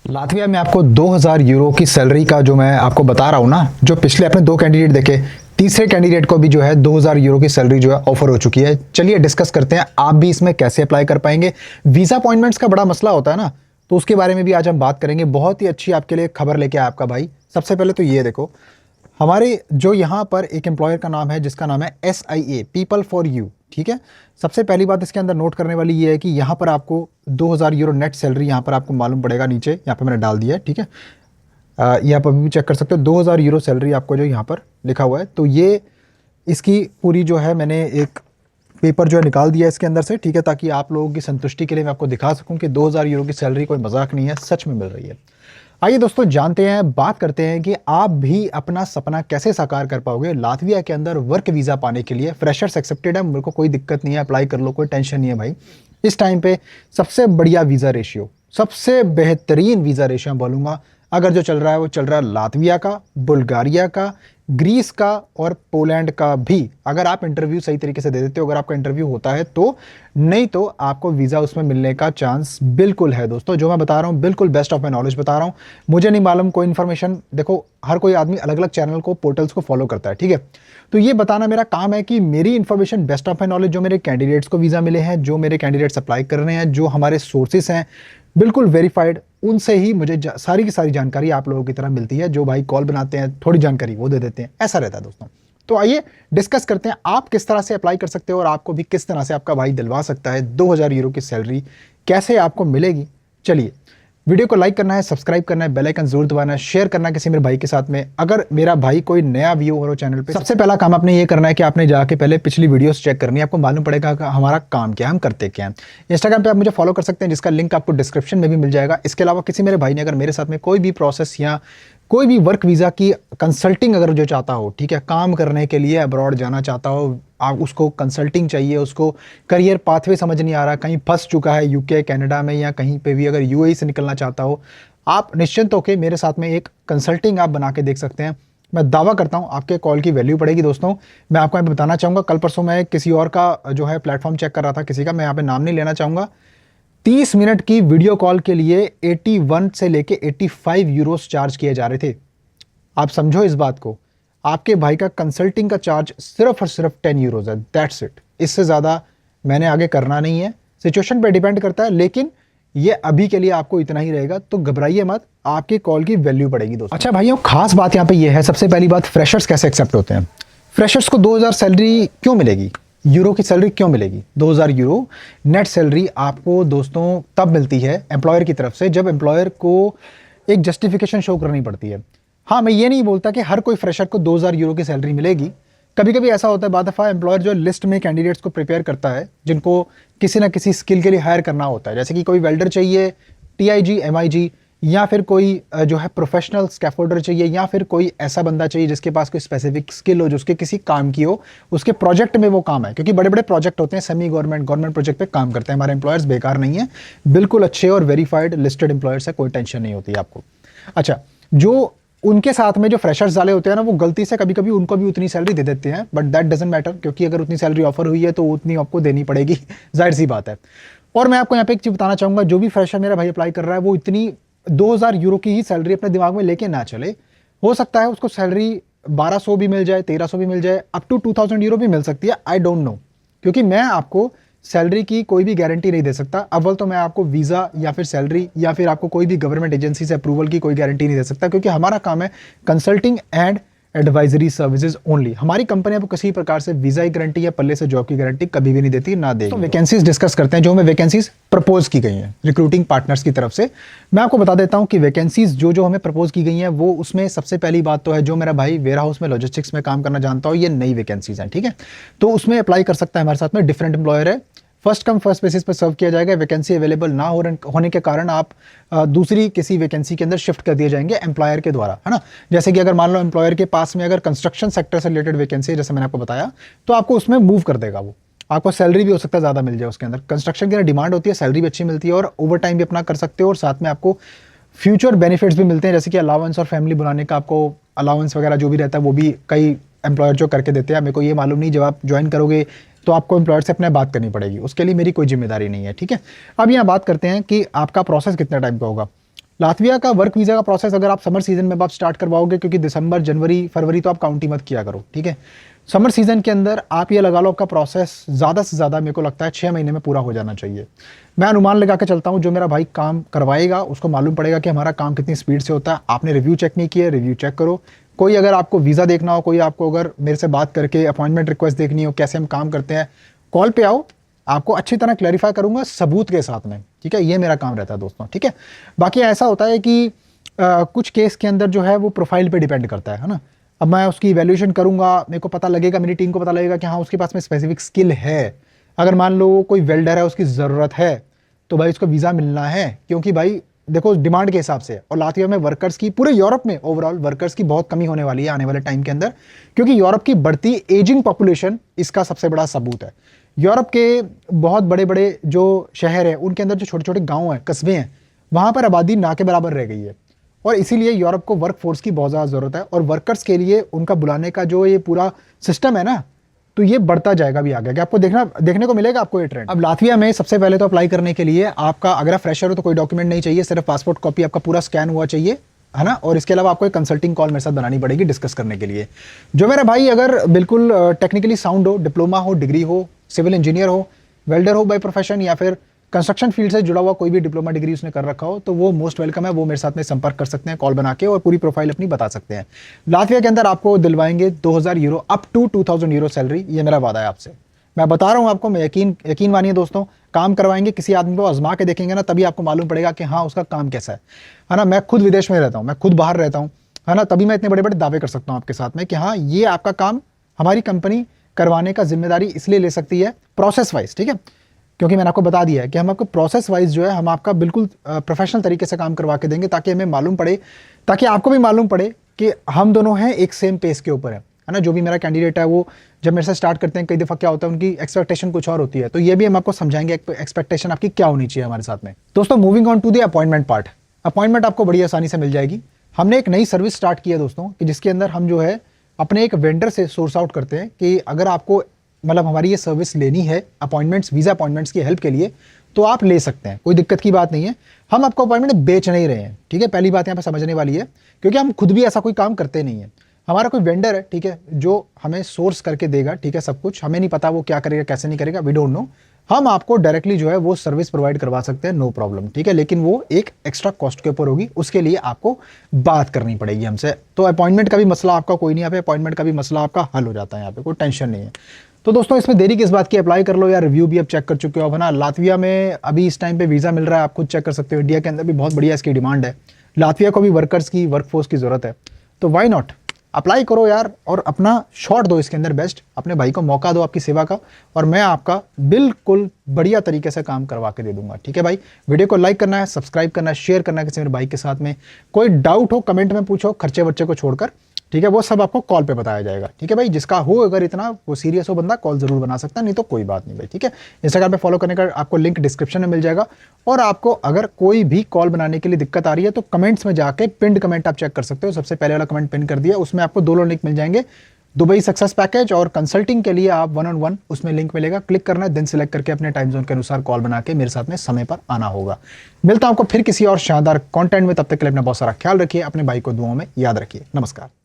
Latvia में आपको 2000 euro की सैलरी का जो मैं आपको बता रहा हूँ ना, जो पिछले अपने दो कैंडिडेट देखे, तीसरे कैंडिडेट को भी जो है 2000 यूरो की सैलरी जो है ऑफर हो चुकी है। चलिए डिस्कस करते हैं आप भी इसमें कैसे अप्लाई कर पाएंगे। वीज़ा अपॉइंटमेंट्स का बड़ा मसला होता है ना, तो उसके बारे में भी आज हम बात करेंगे। बहुत ही अच्छी आपके लिए खबर लेके आया आपका भाई। सबसे पहले तो ये देखो, हमारे जो यहाँ पर एक एम्प्लॉयर का नाम है जिसका नाम है SIA, पीपल फॉर यू। ठीक है, सबसे पहली बात इसके अंदर नोट करने वाली ये है कि यहाँ पर आपको 2000 यूरो नेट सैलरी यहाँ पर आपको मालूम पड़ेगा। नीचे यहाँ पर मैंने डाल दिया है, ठीक है। यहाँ पर भी चेक कर सकते हो, 2000 यूरो सैलरी आपको जो यहाँ पर लिखा हुआ है। तो ये इसकी पूरी जो है मैंने एक पेपर जो है निकाल दिया इसके अंदर से, ठीक है, ताकि आप लोगों की संतुष्टि के लिए मैं आपको दिखा सकूं कि 2000 यूरो की सैलरी कोई मजाक नहीं है, सच में मिल रही है। आइए दोस्तों जानते हैं, बात करते हैं कि आप भी अपना सपना कैसे साकार कर पाओगे लातविया के अंदर वर्क वीज़ा पाने के लिए। फ्रेशर्स एक्सेप्टेड है, मेरे को कोई दिक्कत नहीं है, अप्लाई कर लो, कोई टेंशन नहीं है भाई। इस टाइम पे सबसे बढ़िया वीज़ा रेशियो, सबसे बेहतरीन वीज़ा रेशियो बोलूँगा अगर जो चल रहा है वो चल रहा है लातविया का, बुल्गारिया का, ग्रीस का और पोलैंड का भी। अगर आप इंटरव्यू सही तरीके से दे देते हो, अगर आपका इंटरव्यू होता है तो, नहीं तो आपको वीज़ा उसमें मिलने का चांस बिल्कुल है। दोस्तों जो मैं बता रहा हूँ बिल्कुल बेस्ट ऑफ माई नॉलेज बता रहा हूँ, मुझे नहीं मालूम कोई इन्फॉर्मेशन। देखो हर कोई आदमी अलग अलग चैनल को, पोर्टल्स को फॉलो करता है, ठीक है। तो ये बताना मेरा काम है कि मेरी information best of my knowledge, जो मेरे कैंडिडेट्स को वीज़ा मिले हैं, जो मेरे कैंडिडेट्स अप्लाई कर रहे हैं, जो हमारे सोर्सेस हैं बिल्कुल वेरीफाइड, उनसे ही मुझे सारी की सारी जानकारी आप लोगों की तरह मिलती है। जो भाई कॉल बनाते हैं थोड़ी जानकारी वो दे देते हैं, ऐसा रहता है दोस्तों। तो आइए डिस्कस करते हैं आप किस तरह से अप्लाई कर सकते हो और आपको भी किस तरह से आपका भाई दिलवा सकता है 2000 यूरो की सैलरी कैसे आपको मिलेगी। चलिए, वीडियो को लाइक करना है, सब्सक्राइब करना है, बेल आइकन जरूर दबाना है, शेयर करना है किसी मेरे भाई के साथ में। अगर मेरा भाई कोई नया व्यूअर हो चैनल पे, सबसे पहला काम आपने ये करना है कि आपने जाके पहले पिछली वीडियोस चेक करनी है, आपको मालूम पड़ेगा कि हमारा काम क्या है, हम करते क्या हैं। इंस्टाग्राम पे आप मुझे फॉलो कर सकते हैं, जिसका लिंक आपको डिस्क्रिप्शन में भी मिल जाएगा। इसके अलावा किसी मेरे भाई ने अगर मेरे साथ में कोई भी प्रोसेस या कोई भी वर्क वीज़ा की कंसल्टिंग अगर जो चाहता हो, ठीक है, काम करने के लिए अब्रॉड जाना चाहता हो, आप उसको कंसल्टिंग चाहिए, उसको करियर पाथवे समझ नहीं आ रहा, कहीं फंस चुका है यूके, कनाडा में या कहीं पे भी, अगर यूएई से निकलना चाहता हो, आप निश्चिंत होकर मेरे साथ में एक कंसल्टिंग आप बना के देख सकते हैं। मैं दावा करता हूं आपके कॉल की वैल्यू पड़ेगी। दोस्तों मैं आपको यहाँ पे बताना चाहूँगा, कल परसों मैं किसी और का जो है प्लेटफॉर्म चेक कर रहा था, किसी का, मैं यहाँ पे नाम नहीं लेना चाहूँगा। 30 मिनट की वीडियो कॉल के लिए 81 से लेके 85 यूरोस चार्ज किए जा रहे थे। आप समझो इस बात को, आपके भाई का कंसल्टिंग का चार्ज सिर्फ और सिर्फ 10 यूरोज है, दैट्स इट। इससे ज़्यादा मैंने आगे करना नहीं है, सिचुएशन पे डिपेंड करता है, लेकिन ये अभी के लिए आपको इतना ही रहेगा। तो घबराइए मत, आपके कॉल की वैल्यू पड़ेगी दोस्तों। अच्छा भाइयों, खास बात यहाँ पे ये है, सबसे पहली बात, फ्रेशर्स कैसे एक्सेप्ट होते हैं। फ्रेशर्स को 2000 सैलरी क्यों मिलेगी, यूरो की सैलरी क्यों मिलेगी। 2000 यूरो नेट सैलरी आपको दोस्तों तब मिलती है एम्प्लॉयर की तरफ से, जब एम्प्लॉयर को एक जस्टिफिकेशन शो करनी पड़ती है। हाँ, मैं ये नहीं बोलता कि हर कोई फ्रेशर को 2000 यूरो की सैलरी मिलेगी। कभी कभी ऐसा होता है, बाद दफ़ा एम्प्लॉयर जो लिस्ट में कैंडिडेट्स को प्रिपेयर करता है जिनको किसी ना किसी स्किल के लिए हायर करना होता है, जैसे कि कोई वेल्डर चाहिए, TIG MIG, या फिर कोई जो है प्रोफेशनल स्कैफोल्डर चाहिए, या फिर कोई ऐसा बंदा चाहिए जिसके पास कोई स्पेसिफिक स्किल हो, जो उसके किसी काम की हो, उसके प्रोजेक्ट में वो काम है। क्योंकि बड़े बड़े प्रोजेक्ट होते हैं, सेमी गवर्नमेंट प्रोजेक्ट पे काम करते हैं हमारे एम्प्लॉयर्स, बेकार नहीं है, बिल्कुल अच्छे और वेरीफाइड लिस्टेड एम्प्लॉयर्स है, कोई टेंशन नहीं होती आपको। अच्छा, जो उनके साथ में जो फ्रेशर्स वाले होते हैं ना, वो गलती से कभी कभी उनको भी उतनी सैलरी दे देते हैं, बट दैट डजंट मैटर, क्योंकि अगर उतनी सैलरी ऑफर हुई है तो उतनी आपको देनी पड़ेगी, जाहिर सी बात है। और मैं आपको यहाँ पे एक चीज़ बताना चाहूँगा, जो भी फ्रेशर मेरा भाई अप्लाई कर रहा है वो इतनी 2000 यूरो की ही सैलरी अपने दिमाग में लेके ना चले। हो सकता है उसको सैलरी 1200 भी मिल जाए, 1300 भी मिल जाए, अप टू 2000 यूरो भी मिल सकती है, आई डोंट नो, क्योंकि मैं आपको सैलरी की कोई भी गारंटी नहीं दे सकता। अव्वल तो मैं आपको वीज़ा या फिर सैलरी या फिर आपको कोई भी गवर्नमेंट एजेंसी से अप्रूवल की कोई गारंटी नहीं दे सकता, क्योंकि हमारा काम है consulting and advisory services only. हमारी कंपनी आपको किसी प्रकार से वीज़ा की गारंटी या पल्ले से जॉब की गारंटी कभी भी नहीं देती, ना देगी। तो वैकेंसीज डिस्कस करते हैं, जो हमें वैकेंसीज प्रपोज की गई हैं रिक्रूटिंग पार्टनर्स की तरफ से। मैं आपको बता देता हूं कि वैकेंसीज जो जो हमें प्रपोज की गई हैं, वो उसमें सबसे पहली बात तो है, जो मेरा भाई वेयर हाउस में लॉजिस्टिक्स में काम करना जानता हो, ये नई वैकेंसीज हैं, ठीक है। तो उसमें अप्लाई कर सकता है हमारे साथ में, डिफरेंट एम्प्लॉयर है, फर्स्ट कम फर्स्ट बेसिस पर सर्व किया जाएगा। वैकेंसी अवेलेबल ना होने के कारण आप दूसरी किसी वैकेंसी के अंदर शिफ्ट कर दिए जाएंगे एम्प्लॉयर के द्वारा, है ना। जैसे कि अगर मान लो एम्प्लॉयर के पास में अगर कंस्ट्रक्शन सेक्टर से रिलेटेड वैकेंसी है, जैसे मैंने आपको बताया, तो आपको उसमें मूव कर देगा वो। आपको सैलरी भी हो सकता है ज़्यादा मिल जाए उसके अंदर, कंस्ट्रक्शन की अंदर डिमांड होती है, सैलरी भी अच्छी मिलती है, और ओवर टाइम भी अपना कर सकते हो, और साथ में आपको फ्यूचर बेनिफिट्स भी मिलते हैं, जैसे कि अलाउंस और फैमिली बनाने का आपको अलाउंस वगैरह जो भी रहता है, वो भी कई एम्प्लॉयर जो करके देते हैं। मेरे को ये मालूम नहीं, जब आप ज्वाइन करोगे तो आपको एम्प्लॉयर से अपने बात करनी पड़ेगी, उसके लिए मेरी कोई जिम्मेदारी नहीं है, ठीक है। अब यहाँ बात करते हैं कि आपका प्रोसेस कितने टाइम का होगा। लातविया का वर्क वीज़ा का प्रोसेस अगर आप समर सीजन में आप स्टार्ट करवाओगे, क्योंकि दिसंबर जनवरी फरवरी तो आप काउंट ही मत किया करो, ठीक है। समर सीजन के अंदर आप ये लगा लो आपका प्रोसेस ज़्यादा से ज़्यादा मेरे को लगता है 6 महीने में पूरा हो जाना चाहिए। मैं अनुमान लगा के चलता हूँ, जो मेरा भाई काम करवाएगा उसको मालूम पड़ेगा कि हमारा काम कितनी स्पीड से होता है। आपने रिव्यू चेक नहीं किया, रिव्यू चेक करो। कोई अगर आपको वीज़ा देखना हो, कोई आपको अगर मेरे से बात करके अपॉइंटमेंट रिक्वेस्ट देखनी हो, कैसे हम काम करते हैं, कॉल पे आओ, आपको अच्छी तरह क्लैरिफाई करूंगा सबूत के साथ में, ठीक है। ये मेरा काम रहता है दोस्तों, ठीक है। बाकी ऐसा होता है कि कुछ केस के अंदर जो है वो प्रोफाइल पे डिपेंड करता है ना। अब मैं उसकी वैल्यूएशन करूंगा, मेरे को पता लगेगा, मेरी टीम को पता लगेगा कि हाँ उसके पास में स्पेसिफिक स्किल है। अगर मान लो कोई वेल्डर है, उसकी ज़रूरत है, तो भाई उसको वीज़ा मिलना है, क्योंकि भाई देखो डिमांड के हिसाब से। और लातविया में वर्कर्स की, पूरे यूरोप में ओवरऑल वर्कर्स की बहुत कमी होने वाली है आने वाले टाइम के अंदर, क्योंकि यूरोप की बढ़ती एजिंग पॉपुलेशन इसका सबसे बड़ा सबूत है। यूरोप के बहुत बड़े बड़े जो शहर हैं उनके अंदर जो छोटे छोटे गाँव हैं, कस्बे हैं, वहाँ पर आबादी ना के बराबर रह गई है। और इसीलिए यूरोप को वर्क फोर्स की बहुत ज़्यादा ज़रूरत है, और वर्कर्स के लिए उनका बुलाने का जो ये पूरा सिस्टम है ना, तो ये बढ़ता जाएगा भी आगे, आपको देखने को मिलेगा आपको ये ट्रेंड। अब लातविया में सबसे पहले तो अप्लाई करने के लिए आपका, अगर आप फ्रेशर हो तो कोई डॉक्यूमेंट नहीं चाहिए, सिर्फ पासपोर्ट कॉपी आपका पूरा स्कैन हुआ चाहिए, है ना। और इसके अलावा आपको एक कंसल्टिंग कॉल मेरे साथ बनानी पड़ेगी डिस्कस करने के लिए। जो मेरा भाई अगर बिल्कुल टेक्निकली साउंड हो, डिप्लोमा हो, डिग्री हो, सिविल इंजीनियर हो, वेल्डर हो बाय प्रोफेशन, या फिर कंस्ट्रक्शन फील्ड से जुड़ा हुआ कोई भी डिप्लोमा डिग्री उसने कर रखा हो, तो वो मोस्ट वेलकम है। वो मेरे साथ में संपर्क कर सकते हैं कॉल बना के, और पूरी प्रोफाइल अपनी बता सकते हैं। लातविया के अंदर आपको दिलवाएंगे 2000 euro up to 2000 euro salary, ये मेरा वादा है आपसे। मैं बता रहा हूँ आपको, मैं यकीन मानिए दोस्तों, काम करवाएंगे, किसी आदमी को आजमा के देखेंगे ना, तभी आपको मालूम पड़ेगा कि हाँ उसका काम कैसा है ना। मैं खुद विदेश में रहता हूँ, मैं खुद बाहर रहता हूँ, है ना, तभी मैं इतने बड़े बड़े दावे कर सकता हूँ आपके साथ में कि हाँ ये आपका काम हमारी कंपनी करवाने का जिम्मेदारी इसलिए ले सकती है प्रोसेस वाइज, ठीक है। क्योंकि मैंने आपको बता दिया है कि हम आपको प्रोसेस वाइज जो है हम आपका बिल्कुल प्रोफेशनल तरीके से काम करवा के देंगे, ताकि हमें मालूम पड़े, ताकि आपको भी मालूम पड़े कि हम दोनों हैं एक सेम पेस के ऊपर है ना। जो भी मेरा कैंडिडेट है वो जब मेरे से स्टार्ट करते हैं, कई दफ़ा क्या होता है उनकी एक्सपेक्टेशन कुछ और होती है, तो ये भी हम आपको समझाएंगे एक्सपेक्टेशन आपकी क्या होनी चाहिए हमारे साथ में। दोस्तों moving on to the appointment part. Appointment आपको बड़ी आसानी से मिल जाएगी। हमने एक नई सर्विस स्टार्ट की है दोस्तों, कि जिसके अंदर हम जो है अपने एक वेंडर से सोर्स आउट करते हैं कि अगर आपको मतलब हमारी ये सर्विस लेनी है अपॉइंटमेंट्स, वीज़ा अपॉइंटमेंट्स की हेल्प के लिए, तो आप ले सकते हैं, कोई दिक्कत की बात नहीं है। हम आपको अपॉइंटमेंट बेच नहीं रहे हैं, ठीक है। पहली बात यहाँ पे समझने वाली है, क्योंकि हम खुद भी ऐसा कोई काम करते नहीं है। हमारा कोई वेंडर है, ठीक है, जो हमें सोर्स करके देगा, ठीक है, सब कुछ। हमें नहीं पता वो क्या करेगा कैसे नहीं करेगा, वी डोंट नो। हम आपको डायरेक्टली जो है वो सर्विस प्रोवाइड करवा सकते हैं, नो प्रॉब्लम, ठीक है। लेकिन वो एक एक्स्ट्रा कॉस्ट के ऊपर होगी, उसके लिए आपको बात करनी पड़ेगी हमसे। तो अपॉइंटमेंट का भी मसला आपका कोई नहीं, यहाँ पे अपॉइंटमेंट का भी मसला आपका हल हो जाता है, यहाँ पे कोई टेंशन नहीं है। तो दोस्तों इसमें देरी किस बात की, अप्लाई कर लो, या रिव्यू भी अब चेक कर चुके हो, है ना। लातविया में अभी इस टाइम पे वीज़ा मिल रहा है, आप खुद चेक कर सकते हो। इंडिया के अंदर भी बहुत बढ़िया इसकी डिमांड है, लातविया को भी वर्कर्स की, वर्कफोर्स की ज़रूरत है, तो वाई नॉट, अप्लाई करो यार, और अपना शॉट दो इसके अंदर बेस्ट, अपने भाई को मौका दो आपकी सेवा का, और मैं आपका बिल्कुल बढ़िया तरीके से काम करवा के दे दूंगा, ठीक है भाई। वीडियो को लाइक करना है, सब्सक्राइब करना है, शेयर करना है किसी मेरे भाई के साथ में। कोई डाउट हो कमेंट में पूछो, खर्चे वर्चे को छोड़कर, ठीक है, वो सब आपको कॉल पे बताया जाएगा, ठीक है भाई। जिसका हो अगर इतना वो सीरियस हो बंदा, कॉल जरूर बना सकता है, नहीं तो कोई बात नहीं भाई, ठीक है। इंस्टाग्राम पे फॉलो करने का आपको लिंक डिस्क्रिप्शन में मिल जाएगा। और आपको अगर कोई भी कॉल बनाने के लिए दिक्कत आ रही है, तो कमेंट्स में जाके पिंड कमेंट आप चेक कर सकते हो। सबसे पहले वाला कमेंट पिन कर दिया, उसमें आपको दोनों लिंक मिल जाएंगे, दुबई सक्सेस पैकेज और कंसल्टिंग के लिए आप 1-on-1, उसमें लिंक मिलेगा, क्लिक करना है, दिन सिलेक्ट करके अपने टाइम जोन के अनुसार कॉल बना के मेरे साथ में समय पर आना होगा। मिलता हूं आपको फिर किसी और शानदार कंटेंट में, तब तक के लिए अपना बहुत सारा ख्याल रखिए, अपने भाई को दुआओं में याद रखिए। नमस्कार।